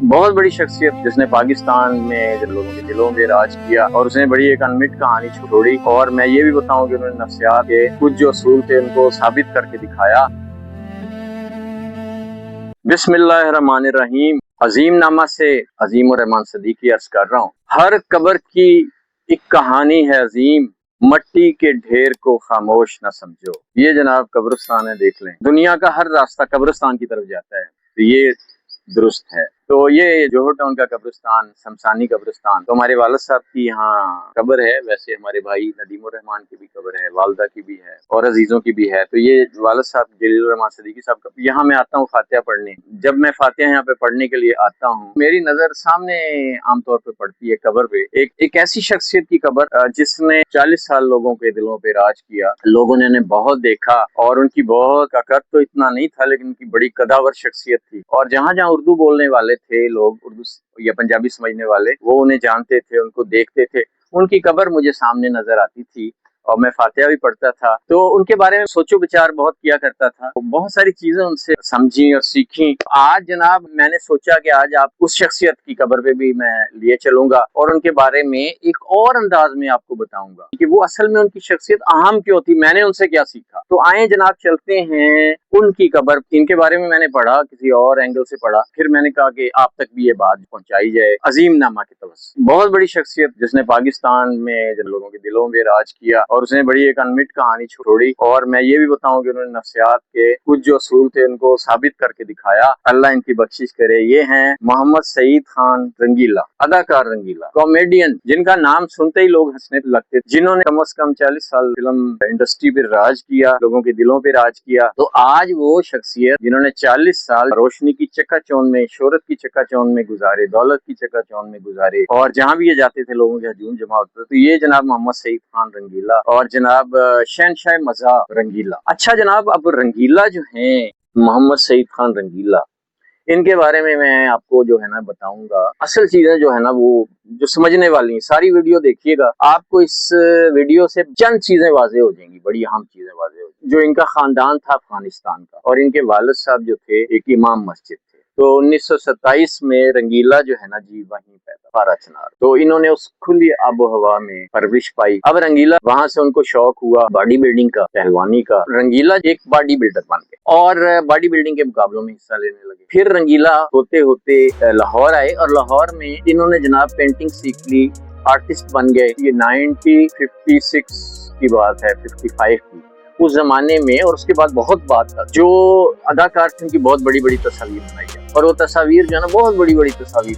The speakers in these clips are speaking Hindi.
बहुत बड़ी शख्सियत जिसने पाकिस्तान में लोगों के दिलों में राज किया और उसने बड़ी एक अनमिट कहानी छोड़ी। और मैं ये भी बताऊं कि उन्होंने नफ्सियात के कुछ जो असूल थे उनको साबित करके दिखाया। बिस्मिल्लाहिर्रहमानिर्रहीम। अजीम नामा से अजीम और रहमान सदीकी अर्ज कर रहा हूँ। हर कब्र की एक कहानी है अजीम, मट्टी के ढेर को खामोश न समझो। ये जनाब कब्रिस्तान है, देख लें। दुनिया का हर रास्ता कब्रिस्तान की तरफ जाता है, तो ये दुरुस्त है। तो ये जोहर टाउन का कब्रिस्तान, शमशानी कब्रिस्तान, तो हमारे वालिद साहब की यहाँ कब्र है। वैसे हमारे भाई नदीमुर रहमान की भी कब्र है, वालदा की भी है और अजीजों की भी है। तो ये वालिद साहब जलीलुर रहमान सदीकी साहब का, यहाँ मैं आता हूँ फातिहा पढ़ने। जब मैं फातिहा यहाँ पे पढ़ने के लिए आता हूँ, मेरी नजर सामने आमतौर पे पड़ती है कब्र पे, एक ऐसी शख्सियत की कब्र जिसने 40 साल लोगों के दिलों पे राज किया। लोगों ने उन्हें बहुत देखा और उनकी बहुत का कद तो इतना नहीं था, लेकिन उनकी बड़ी कदावर शख्सियत थी। और जहाँ जहाँ उर्दू बोलने वाले थे लोग, उर्दू या पंजाबी समझने वाले, वो उन्हें जानते थे, उनको देखते थे। उनकी कब्र मुझे सामने नजर आती थी और मैं फातिहा भी पढ़ता था, तो उनके बारे में सोचो विचार बहुत किया करता था। बहुत सारी चीजें उनसे समझी और सीखी। आज जनाब मैंने सोचा कि आज आप उस शख्सियत की कब्र पे भी मैं लिए चलूंगा और उनके बारे में एक और अंदाज में आपको बताऊंगा कि वो असल में उनकी शख्सियत अहम क्यों थी, मैंने उनसे क्या सीखा। तो आए जनाब चलते हैं उनकी कब्र। इनके बारे में मैंने पढ़ा, किसी और एंगल से पढ़ा, फिर मैंने कहा कि आप तक भी ये बात पहुंचाई जाए। अजीम नामा की तवज्जुह, बहुत बड़ी शख्सियत जिसने पाकिस्तान में लोगों के दिलों में राज किया और उसने बड़ी एक अनमिट कहानी छोड़ी। और मैं ये भी बताऊं कि उन्होंने नफ्सियात के कुछ जो असूल थे उनको साबित करके दिखाया। अल्लाह इनकी बख्शिश करे। ये हैं मोहम्मद सईद खान रंगीला, अदाकार रंगीला, कॉमेडियन, जिनका नाम सुनते ही लोग हंसने लगते, जिन्होंने कम से कम 40 साल फिल्म इंडस्ट्री पे राज किया, लोगों के दिलों पे राज किया। तो आज वो शख्सियत जिन्होंने 40 साल रोशनी की चकाचौंध में, शोहरत की चकाचौंध में गुजारे, दौलत की चकाचौंध में गुजारे, और जहां भी ये जाते थे लोगों के हजूम जमा होते थे। तो ये जनाब मोहम्मद सईद खान रंगीला और जनाब शहनशाह मज़ा रंगीला। अच्छा जनाब, अब रंगीला जो हैं, मोहम्मद सईद खान रंगीला, इनके बारे में मैं आपको जो है ना बताऊंगा। असल चीजें जो है ना वो जो समझने वाली हैं, सारी वीडियो देखिएगा, आपको इस वीडियो से चंद चीजें वाजे हो जाएंगी, बड़ी अहम चीजें वाजे हो जाएंगी। जो इनका खानदान था अफगानिस्तान का, और इनके वालिद साहब जो थे एक इमाम मस्जिद थे। तो 1927 में रंगीला जो है ना जी वहीं पैदा, पाराचनार। तो इन्होंने उस खुली आबो हवा में परवरिश पाई। अब रंगीला, वहां से उनको शौक हुआ बॉडी बिल्डिंग का, पहलवानी का। रंगीला एक बॉडी बिल्डर बन गए और बॉडी बिल्डिंग के मुकाबलों में हिस्सा लेने लगे। फिर रंगीला होते होते लाहौर आए और लाहौर में इन्होंने जनाब पेंटिंग सीख ली, आर्टिस्ट बन गए। ये 1956 की बात है, 55 की, उस जमाने में। और उसके बाद बहुत बात था, जो अदाकार थे उनकी बहुत बड़ी बड़ी तस्वीर बनाई जाती, और वो तस्वीर जो है ना बहुत बड़ी बड़ी तस्वीर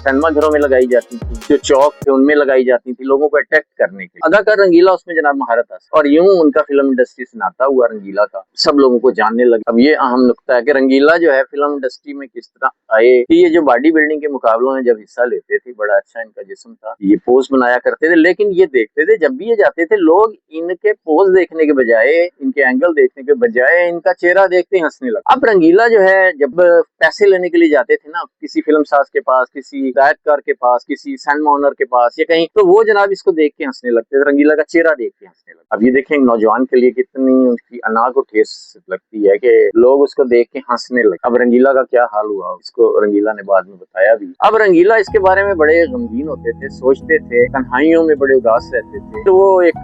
सिनेमा घरों में लगाई जाती थी, जो चौक थे उनमें लगाई जाती थी, लोगों को अट्रैक्ट करने के लिए। अदाकार रंगीला उसमें जनाब महारत था, और यूं उनका फिल्म इंडस्ट्री से नाता हुआ रंगीला का, सब लोगों को जानने लगे। अब ये अहम नुक्ता है कि रंगीला जो है फिल्म इंडस्ट्री में किस तरह आए कि ये जो बॉडी बिल्डिंग के मुकाबलों में जब हिस्सा लेते थे, बड़ा अच्छा इनका जिस्म था, ये पोज बनाया करते थे। लेकिन ये देखते थे, जब भी ये जाते थे, लोग इनके पोज देखने के बजाय, इनके एंगल देखने के बजाय इनका चेहरा देखते ही हंसने लगे। अब रंगीला जो है जब पैसे लेने के लिए जाते थे ना, किसी फिल्म साज के पास, किसी हिदायतकार के पास, किसी सिनेमा ओनर के पास या कहीं, तो वो जनाब इसको देख के हंसने लगते थे, रंगीला का चेहरा देख के हंसने लगते। अब ये देखें नौजवान के लिए कितनी उनकी अना को ठेस लगती है कि लोग उसको देख के हंसने लगे। अब रंगीला का क्या हाल हुआ, इसको रंगीला ने बाद में बताया भी। अब रंगीला इसके बारे में बड़े गमगीन होते थे, सोचते थे, तन्हाइयों में बड़े उदास रहते थे। तो वो एक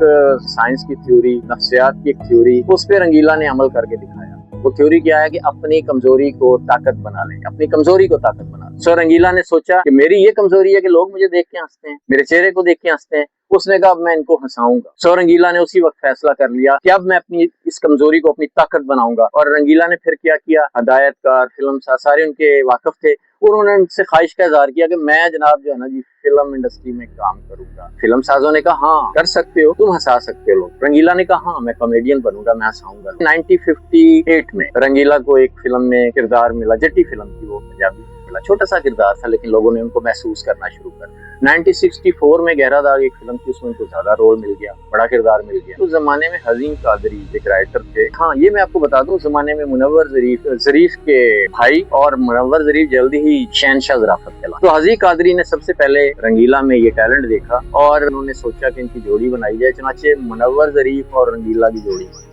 साइंस की थ्योरी, नफ्सियात की एक थ्योरी, उस पर रंगीला ने अमल करके दिखाया। वो थ्योरी क्या है कि अपनी कमजोरी को ताकत बना लें, अपनी कमजोरी को ताकत बना लें। सो रंगीला ने सोचा कि मेरी ये कमजोरी है कि लोग मुझे देख के हंसते हैं, मेरे चेहरे को देख के हंसते हैं। उसने कहा अब मैं इनको हंसाऊंगा। सो रंगीला ने उसी वक्त फैसला कर लिया कि अब मैं अपनी इस कमजोरी को अपनी ताकत बनाऊंगा। और रंगीला ने फिर क्या किया, हदायतकार, फिल्म सारे उनके वाकफ थे, उन्होंने उनसे ख्वाहिश का इजहार किया कि मैं जनाब जो है ना जी फिल्म इंडस्ट्री में काम करूंगा। फिल्म साजों ने कहा हाँ कर सकते हो, तुम हंसा सकते हो लोग। रंगीला ने कहा हाँ मैं कॉमेडियन बनूंगा, मैं हंसाऊंगा। 1958 में रंगीला को एक फिल्म में किरदार मिला, जट्टी फिल्म थी, वो पंजाबी मिला, छोटा सा किरदार था, लेकिन लोगों ने उनको महसूस करना शुरू कर। 1964 में गहरा दाग एक फिल्म थी, उसमें उनको ज्यादा रोल मिल गया, बड़ा किरदार मिल गया। उस जमाने में हज़ीम कादरी एक राइटर थे। हाँ ये मैं आपको बता दूं, उस जमाने में मुनव्वर ज़रीफ के भाई, और मुनव्वर ज़रीफ जल्दी ही शहनशाह ज़राफ़त कहला। तो हज़ीम कादरी ने सबसे पहले रंगीला में ये टैलेंट देखा और उन्होंने सोचा कि इनकी जोड़ी बनाई जाए। चनाचे मुनव्वर ज़रीफ और रंगीला की जोड़ी बनी।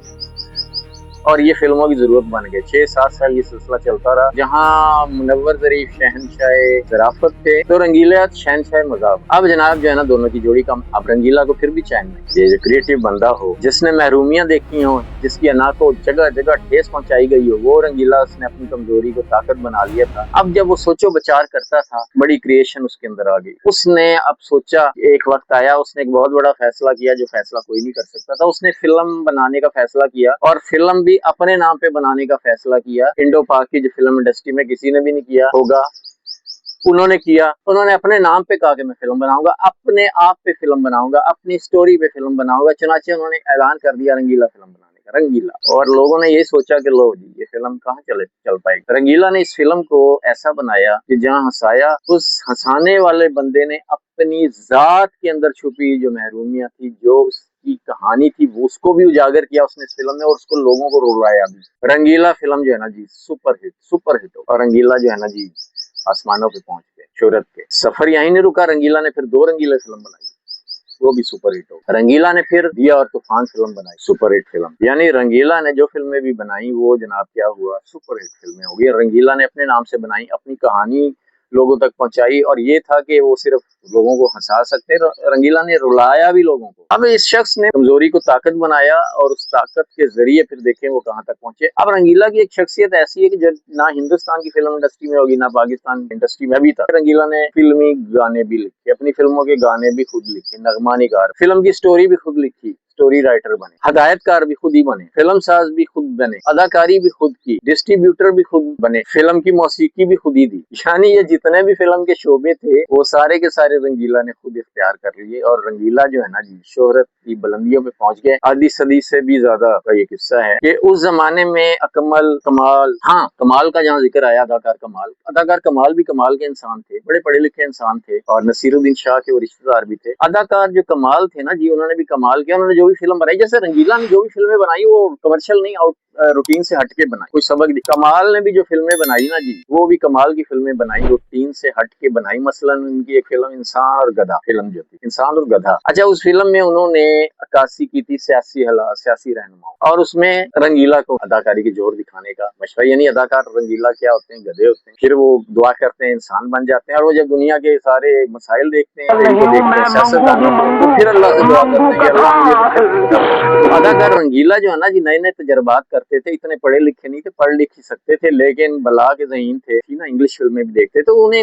और ये फिल्मों की जरूरत बन गई। 6-7 साल ये सिलसिला चलता रहा, जहाँ मुनव्वर ज़रीफ शहंशाह ज़राफ़त थे तो रंगीला शहंशाह मज़ाक। अब जनाब जो है ना, दोनों की जोड़ी कम। अब रंगीला को फिर भी चैन नहीं। ये जो क्रिएटिव बंदा हो, जिसने महरूमियां देखी हो, जिसकी अना को जगह जगह ठेस पहुंचाई गई हो, वो रंगीला उसने अपनी कमजोरी को ताकत बना लिया था। अब जब वो सोचो विचार करता था, बड़ी क्रिएशन उसके अंदर आ गई। उसने अब सोचा, एक वक्त आया, उसने एक बहुत बड़ा फैसला किया जो फैसला कोई नहीं कर सकता था। उसने फिल्म बनाने का फैसला किया, और फिल्म भी अपने नाम पे बनाने का फैसला किया। इंडो पाक की जो फिल्म इंडस्ट्री में किसी ने भी नहीं किया होगा, उन्होंने किया। उन्होंने अपने नाम पे कहा कि मैं फिल्म बनाऊंगा, अपने आप पे फिल्म बनाऊंगा, अपनी स्टोरी पे फिल्म बनाऊंगा। चुनाचे उन्होंने ऐलान कर दिया रंगीला फिल्म बनाने का, रंगीला। और लोगों ने ये सोचा कि लो जी, ये फिल्म कहाँ चल पाएगी। रंगीला ने इस फिल्म को ऐसा बनाया कि जहाँ हंसाया, उस हंसाने वाले बंदे ने अपनी जात के अंदर छुपी जो महरूमियां थी, जो उसकी कहानी थी, वो उसको भी उजागर किया उसने इस फिल्म में, और उसको लोगों को रुलाया भी। रंगीला फिल्म जो है ना जी, सुपर हिट हो। और रंगीला जो है ना जी, आसमानों पे पहुंच गए शोहरत के। सफर यहीं नहीं रुका, रंगीला ने फिर 2 रंगीला फिल्म बनाई, वो भी सुपर हिट हो। रंगीला ने फिर दिया और तूफान फिल्म बनाई, सुपर हिट फिल्म। यानी रंगीला ने जो फिल्में भी बनाई, वो जनाब क्या हुआ, सुपर हिट फिल्में हो गई। रंगीला ने अपने नाम से बनाई, अपनी कहानी लोगों तक पहुंचाई, और ये था कि वो सिर्फ लोगों को हंसा सकते, रंगीला ने रुलाया भी लोगों को। अब इस शख्स ने कमजोरी को ताकत बनाया, और उस ताकत के जरिए फिर देखें वो कहां तक पहुंचे। अब रंगीला की एक शख्सियत ऐसी है कि जो ना हिंदुस्तान की फिल्म इंडस्ट्री में होगी, ना पाकिस्तान इंडस्ट्री में। अभी तक रंगीला ने फिल्मी गाने भी लिखे, अपनी फिल्मों के गाने भी खुद लिखे, नगमा निगार, फिल्म की स्टोरी भी खुद लिखी, स्टोरी राइटर बने, हदायतकार भी खुद ही बने, फिल्म साज भी खुद बने, अदाकारी भी खुद की, डिस्ट्रीब्यूटर भी खुद बने, फिल्म की मौसीकी भी खुद ही दी। यानी ये जितने भी फिल्म के शोबे थे, वो सारे के सारे रंगीला ने खुद इख्तियार कर लिए। और रंगीला जो है ना जी, शोहरत की बुलंदियों पे पहुंच गए। आधी सदी से भी ज्यादा का ये किस्सा है कि उस जमाने में अकमल, कमाल, हाँ कमाल का जहाँ जिक्र आया, अदाकार कमाल भी कमाल के इंसान थे, बड़े पढ़े लिखे इंसान थे, और नसीरुद्दीन शाह के वो रिश्तेदार भी थे। अदाकार जो कमाल थे ना जी, उन्होंने भी कमाल किया। उन्होंने जो भी फिल्म बनाई, जैसे रंगीला ने जो भी फिल्में बनाई, वो कमर्शियल नहीं, आउट रूटीन से हटके बनाई, कोई सबक दी। कमाल ने भी जो फिल्में बनाई ना जी, वो भी कमाल की फिल्में बनाई, रूटीन से हटके बनाई। मसलन उनकी एक फिल्म इंसान और गधा फिल्म जो थी, इंसान और गधा। अच्छा, उस फिल्म में उन्होंने अक्कासी की थी सियासी रहनुमा, और उसमें रंगीला को अदाकारी के जोर दिखाने का मशवरा। यानी अदाकार रंगीला क्या होते हैं, गधे होते हैं, फिर वो दुआ करते हैं, इंसान बन जाते हैं, और वो जब दुनिया के सारे मसाइल देखते हैं, इनको देखते हैं, सियासतदानों को, तो फिर अल्लाह से दुआ करते हैं कि अल्लाह मुझे। अदाकार रंगीला जो है ना जी, नए नए तजर्बात करते थे, इतने पढ़े लिखे नहीं थे, पढ़ लिख ही सकते थे, लेकिन बला के ज़हीन थे ना, इंग्लिश फिल्में भी देखते, तो उन्हें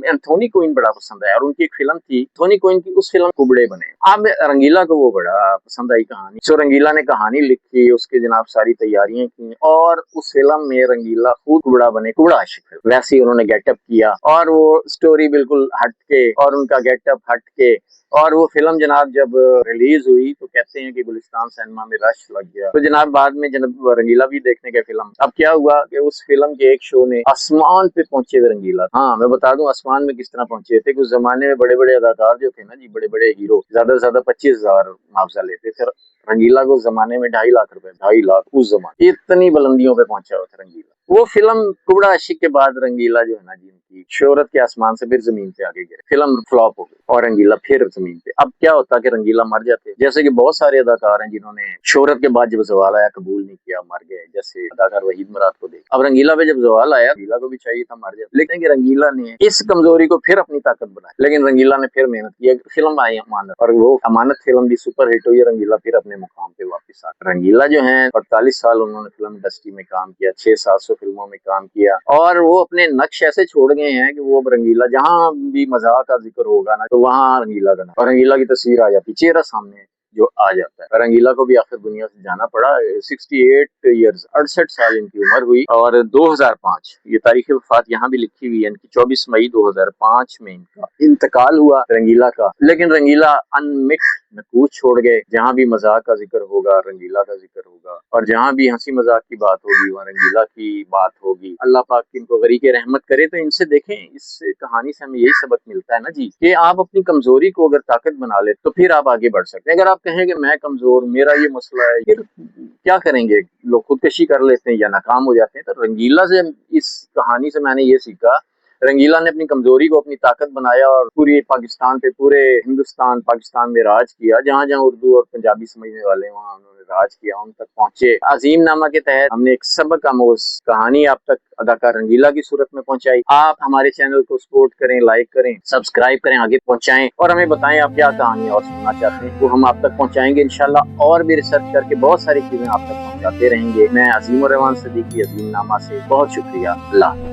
एंथोनी क्वीन बड़ा पसंद आया, और उनकी एक फिल्म थी एंथोनी क्वीन की, उस फिल्म कुबड़े बने। अब रंगीला को वो बड़ा पसंद आई कहानी, सो रंगीला ने कहानी लिखी, उसके जनाब सारी तैयारियां की, और उस फिल्म में रंगीला खुद कुबड़ा बने, कुबड़ा आशिक फिल्म। वैसे ही उन्होंने गेटअप किया, और वो स्टोरी बिल्कुल हटके, और उनका गेटअप हटके, और वो फिल्म जनाब जब रिलीज हुई तो कहते हैं कि गुलिस्तान सिनेमा में रश लग गया। तो जनाब बाद में जनाब रंगीला भी देखने गए फिल्म। अब क्या हुआ कि उस फिल्म के एक शो ने आसमान पे पहुंचे हुए रंगीला। हाँ, मैं बता दूं आसमान में किस तरह पहुंचे थे। उस जमाने में बड़े बड़े अदाकार जो थे ना जी, बड़े बड़े हीरो ज्यादा से ज्यादा 25,000 मुआवजा लेते थे। रंगीला को उस जमाने में 2.5 लाख रुपए, 2.5 लाख उस जमाने, इतनी बुलंदियों पे पहुंचा हुआ था रंगीला। वो फिल्म कुबड़ा आशिक के बाद रंगीला जो है ना जी, उनकी शोहरत के आसमान से फिर जमीन पे आगे गिरे, फिल्म फ्लॉप हो गई, और रंगीला फिर जमीन पे। अब क्या होता कि रंगीला मर जाते, जैसे कि बहुत सारे अदाकार हैं जिन्होंने शोहरत के बाद जब जवाल आया कबूल नहीं किया, मर गए, जैसे अदाकार वहीद मुराद को देख। अब रंगीला पे जब जवाल आया, रंगीला को भी चाहिए था मर जाए, लेकिन रंगीला ने इस कमजोरी को फिर अपनी ताकत बनाई। लेकिन रंगीला ने फिर मेहनत की, फिल्म आई अमानत, और वो अमानत फिल्म भी सुपर हिट हुई। रंगीला फिर अपने मुकाम पे वापस आ। रंगीला जो है 48 साल उन्होंने फिल्म इंडस्ट्री में काम किया, 600-700 फिल्मों में काम किया, और वो अपने नक्श ऐसे छोड़ गए हैं कि वो अब रंगीला जहां भी मजाक का जिक्र होगा ना, तो वहां रंगीला का, और रंगीला की तस्वीर आ जाती, चेहरा सामने जो आ जाता है। रंगीला को भी आखिर दुनिया से जाना पड़ा। 68 ईयर्स, 68 साल इनकी उम्र हुई, और 2005 ये तारीख वफात यहाँ भी लिखी हुई है इनकी, 24 मई 2005 में इनका इंतकाल हुआ रंगीला का। लेकिन रंगीला अनमिट नकूच छोड़ गए। जहाँ भी मजाक का जिक्र होगा, रंगीला का जिक्र होगा, और जहाँ भी हंसी मजाक की बात होगी, वहाँ रंगीला की बात होगी। अल्लाह पाक इनको गरीक रहमत करे। तो इनसे देखें, इस कहानी से हमें यही सबक मिलता है ना जी, कि आप अपनी कमजोरी को अगर ताकत बना ले तो फिर आप आगे बढ़ सकते हैं। अगर आप कहें कि मैं कमजोर, मेरा ये मसला है, फिर क्या करेंगे, लोग खुदकशी कर लेते हैं या नाकाम हो जाते हैं। तो रंगीला से, इस कहानी से मैंने ये सीखा रंगीला ने अपनी कमजोरी को अपनी ताकत बनाया और पूरी पाकिस्तान पे, पूरे हिंदुस्तान पाकिस्तान में राज किया। जहाँ जहाँ उर्दू और पंजाबी समझने वाले वहाँ उन्होंने राज किया, उन तक पहुंचे। अजीम नामा के तहत हमने एक सबक आमोज कहानी आप तक अदाकार रंगीला की सूरत में पहुंचाई। आप हमारे चैनल को सपोर्ट करें, लाइक करें, सब्सक्राइब करें, आगे पहुंचाएं और हमें बताएं आप क्या कहानी और सुनना चाहते हैं, वो हम आप तक पहुंचाएंगे इंशाल्लाह। और भी रिसर्च करके बहुत सारी चीजें आप तक पहुंचाते रहेंगे। मैं अजीम उर रहमान सिद्दीकी अजीम नामा से बहुत शुक्रिया। अल्लाह।